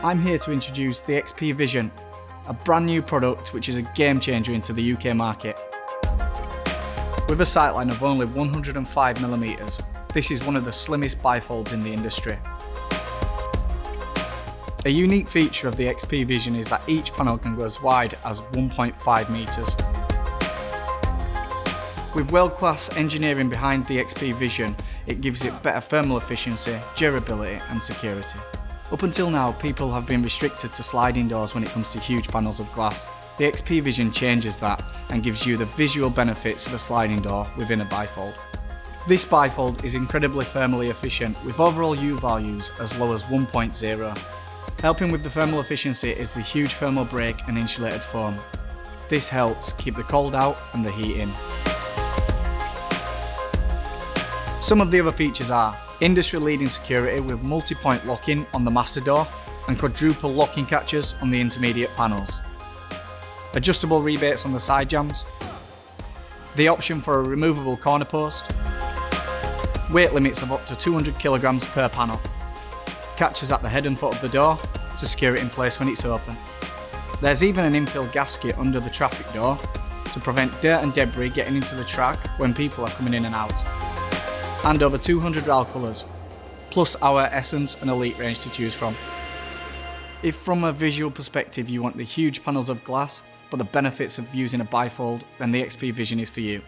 I'm here to introduce the XP Vision, a brand new product which is a game changer into the UK market. With a sightline of only 105mm, this is one of the slimmest bifolds in the industry. A unique feature of the XP Vision is that each panel can go as wide as 1.5 metres. With world-class engineering behind the XP Vision, it gives it better thermal efficiency, durability and security. Up until now, people have been restricted to sliding doors when it comes to huge panels of glass. The XP Vision changes that and gives you the visual benefits of a sliding door within a bifold. This bifold is incredibly thermally efficient with overall U values as low as 1.0. Helping with the thermal efficiency is the huge thermal break and insulated foam. This helps keep the cold out and the heat in. Some of the other features are industry-leading security with multi-point locking on the master door and quadruple locking catches on the intermediate panels. Adjustable rebates on the side jambs. The option for a removable corner post. Weight limits of up to 200 kg per panel. Catches at the head and foot of the door to secure it in place when it's open. There's even an infill gasket under the traffic door to prevent dirt and debris getting into the track when people are coming in and out. And over 200 RAL colours, plus our Essence and Elite range to choose from. If from a visual perspective you want the huge panels of glass, but the benefits of using a bifold, then the XP Vision is for you.